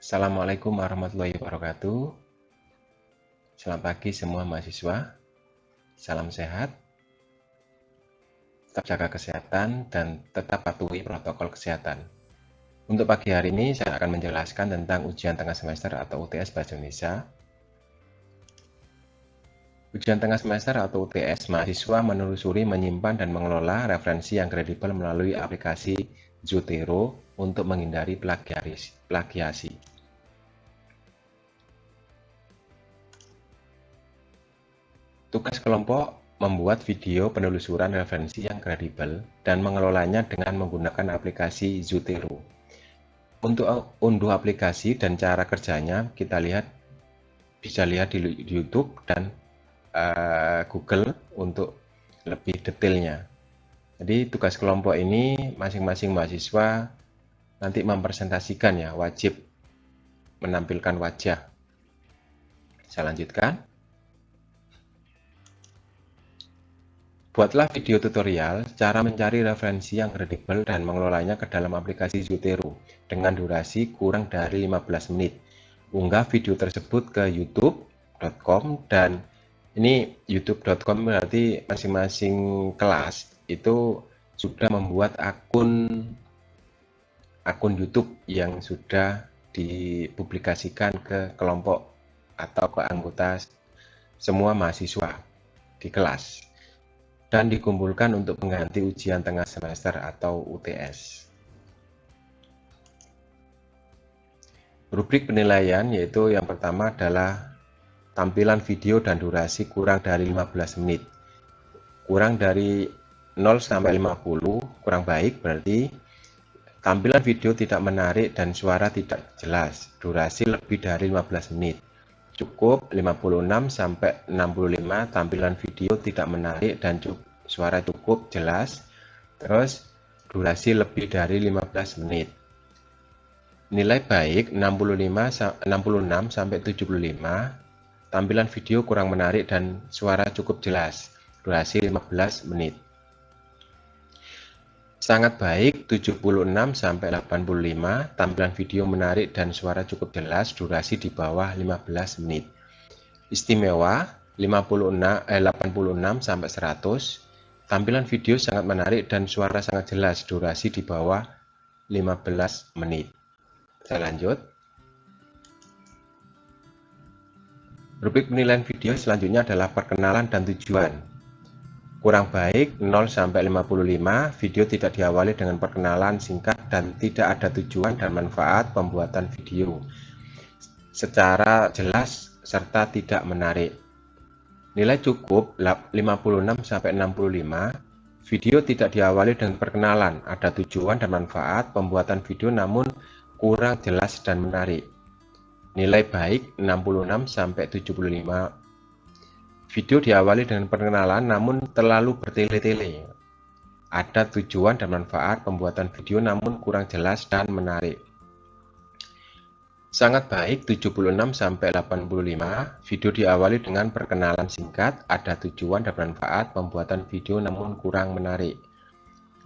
Assalamualaikum warahmatullahi wabarakatuh. Selamat pagi semua mahasiswa. Salam sehat, tetap jaga kesehatan, dan tetap patuhi protokol kesehatan. Untuk pagi hari ini saya akan menjelaskan tentang ujian tengah semester atau UTS Bahasa Indonesia. Ujian tengah semester atau UTS, mahasiswa menelusuri, menyimpan, dan mengelola referensi yang kredibel melalui aplikasi Zotero untuk menghindari plagiasi. Tugas kelompok membuat video penelusuran referensi yang kredibel dan mengelolanya dengan menggunakan aplikasi Zotero. Untuk unduh aplikasi dan cara kerjanya kita bisa lihat di YouTube dan Google untuk lebih detailnya. Jadi tugas kelompok ini masing-masing mahasiswa nanti mempresentasikan ya, wajib menampilkan wajah. Saya lanjutkan. Buatlah video tutorial cara mencari referensi yang kredibel dan mengelolanya ke dalam aplikasi Zotero dengan durasi kurang dari 15 menit. Unggah video tersebut ke youtube.com dan ini youtube.com berarti masing-masing kelas itu sudah membuat akun YouTube yang sudah dipublikasikan ke kelompok atau ke anggota semua mahasiswa di kelas dan dikumpulkan untuk pengganti ujian tengah semester atau UTS. Rubrik penilaian yaitu yang pertama adalah tampilan video dan durasi kurang dari 15 menit. Kurang dari 0 sampai 50 kurang baik, berarti tampilan video tidak menarik dan suara tidak jelas. Durasi lebih dari 15 menit. Cukup 56 sampai 65 tampilan video tidak menarik dan suara cukup jelas. Terus durasi lebih dari 15 menit. Nilai baik 66 sampai 75. Tampilan video kurang menarik dan suara cukup jelas. Durasi 15 menit. Sangat baik 76 sampai 85. Tampilan video menarik dan suara cukup jelas. Durasi di bawah 15 menit. Istimewa 86 sampai 100. Tampilan video sangat menarik dan suara sangat jelas. Durasi di bawah 15 menit. Saya lanjut. Rubrik penilaian video selanjutnya adalah perkenalan dan tujuan. Kurang baik 0 sampai 55. Video tidak diawali dengan perkenalan singkat dan tidak ada tujuan dan manfaat pembuatan video secara jelas serta tidak menarik. Nilai cukup 56 sampai 65. Video tidak diawali dengan perkenalan, ada tujuan dan manfaat pembuatan video namun kurang jelas dan menarik. Nilai baik 66 sampai 75. Video diawali dengan perkenalan namun terlalu bertele-tele. Ada tujuan dan manfaat pembuatan video namun kurang jelas dan menarik. Sangat baik 76 sampai 85. Video diawali dengan perkenalan singkat, ada tujuan dan manfaat pembuatan video namun kurang menarik.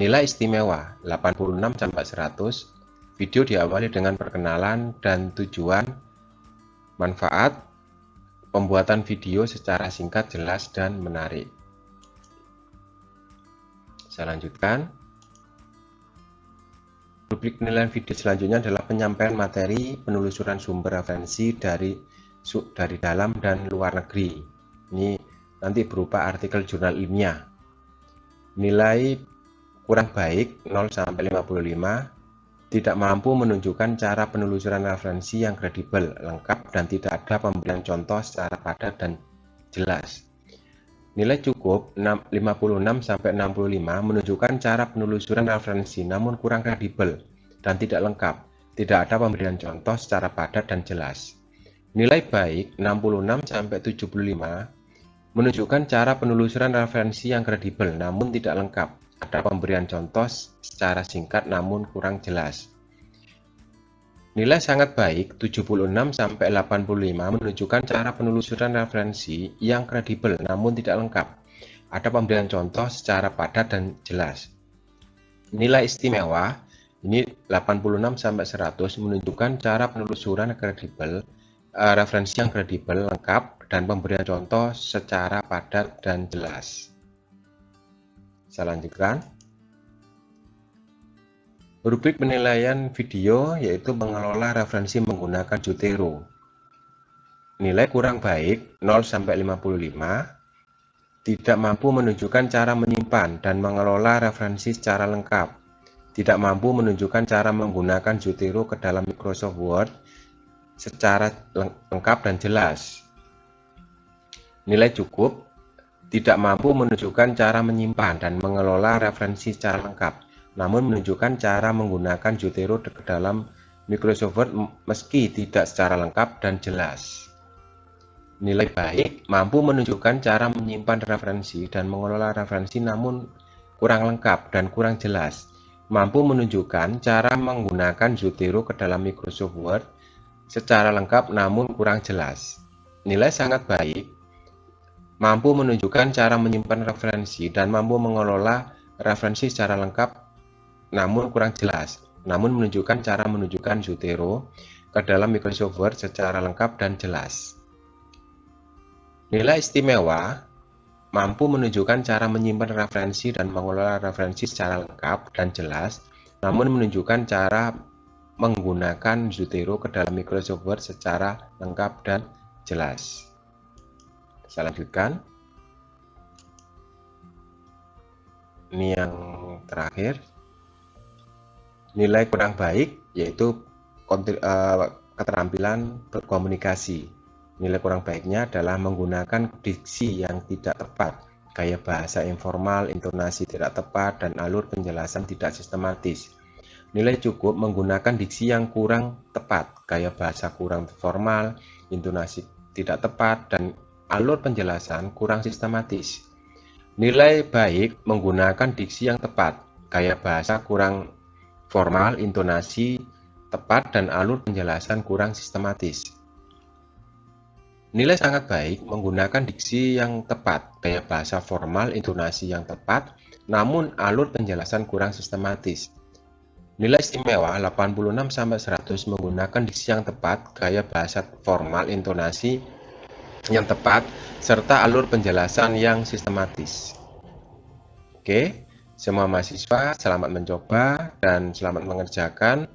Nilai istimewa 86 sampai 100. Video diawali dengan perkenalan dan tujuan, manfaat pembuatan video secara singkat, jelas dan menarik. Saya lanjutkan. Rubrik penilaian video selanjutnya adalah penyampaian materi penelusuran sumber referensi dari dalam dan luar negeri. Ini nanti berupa artikel jurnal ilmiah. Nilai kurang baik 0 sampai 55. Tidak mampu menunjukkan cara penelusuran referensi yang kredibel, lengkap, dan tidak ada pemberian contoh secara padat dan jelas. Nilai cukup 56 sampai 65 menunjukkan cara penelusuran referensi namun kurang kredibel dan tidak lengkap. Tidak ada pemberian contoh secara padat dan jelas. Nilai baik 66 sampai 75 menunjukkan cara penelusuran referensi yang kredibel namun tidak lengkap. Ada pemberian contoh secara singkat namun kurang jelas. Nilai sangat baik 76 sampai 85 menunjukkan cara penelusuran referensi yang kredibel namun tidak lengkap. Ada pemberian contoh secara padat dan jelas. Nilai istimewa Ini 86 sampai 100 menunjukkan cara penelusuran kredibel, referensi yang kredibel, lengkap, dan pemberian contoh secara padat dan jelas. Saya lanjutkan. Rubrik penilaian video yaitu mengelola referensi menggunakan Zotero. Nilai kurang baik 0 sampai 55. Tidak mampu menunjukkan cara menyimpan dan mengelola referensi secara lengkap. Tidak mampu menunjukkan cara menggunakan Zotero ke dalam Microsoft Word secara lengkap dan jelas. Nilai cukup, tidak mampu menunjukkan cara menyimpan dan mengelola referensi secara lengkap, namun menunjukkan cara menggunakan Zotero ke dalam Microsoft Word meski tidak secara lengkap dan jelas. Nilai baik, mampu menunjukkan cara menyimpan referensi dan mengelola referensi namun kurang lengkap dan kurang jelas. Mampu menunjukkan cara menggunakan Zotero ke dalam Microsoft Word secara lengkap namun kurang jelas. Nilai sangat baik, mampu menunjukkan cara menyimpan referensi dan mampu mengelola referensi secara lengkap namun kurang jelas, namun menunjukkan cara menunjukkan Zotero ke dalam Microsoft Word secara lengkap dan jelas. Nilai istimewa, mampu menunjukkan cara menyimpan referensi dan mengelola referensi secara lengkap dan jelas, namun menunjukkan cara menggunakan Zotero ke dalam Microsoft Word secara lengkap dan jelas. Saya lanjutkan. Ini yang terakhir. Nilai kurang baik yaitu keterampilan berkomunikasi. Nilai kurang baiknya adalah menggunakan diksi yang tidak tepat, gaya bahasa informal, intonasi tidak tepat, dan alur penjelasan tidak sistematis. Nilai cukup menggunakan diksi yang kurang tepat, gaya bahasa kurang formal, intonasi tidak tepat, dan alur penjelasan kurang sistematis. Nilai baik menggunakan diksi yang tepat, gaya bahasa kurang formal, intonasi tepat, dan alur penjelasan kurang sistematis. Nilai sangat baik menggunakan diksi yang tepat, gaya bahasa formal, intonasi yang tepat, namun alur penjelasan kurang sistematis. Nilai istimewa 86 sampai 100 menggunakan diksi yang tepat, gaya bahasa formal, intonasi yang tepat, serta alur penjelasan yang sistematis. Oke, semua mahasiswa selamat mencoba dan selamat mengerjakan.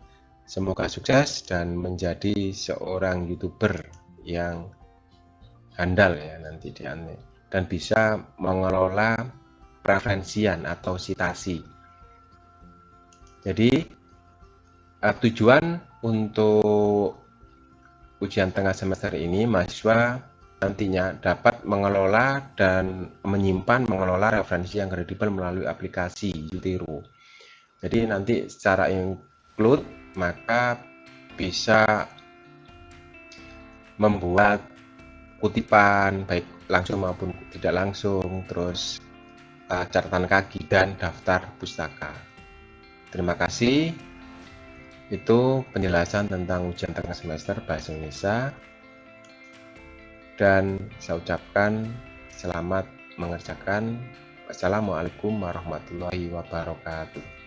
Semoga sukses dan menjadi seorang YouTuber yang handal ya nanti dan bisa mengelola referensian atau citasi. Jadi tujuan untuk ujian tengah semester ini mahasiswa nantinya dapat mengelola dan mengelola referensi yang kredibel melalui aplikasi Zotero. Jadi nanti secara include maka bisa membuat kutipan baik langsung maupun tidak langsung, terus catatan kaki dan daftar pustaka. Terima kasih. Itu penjelasan tentang ujian tengah semester Bahasa Indonesia, dan saya ucapkan selamat mengerjakan. Wassalamualaikum warahmatullahi wabarakatuh.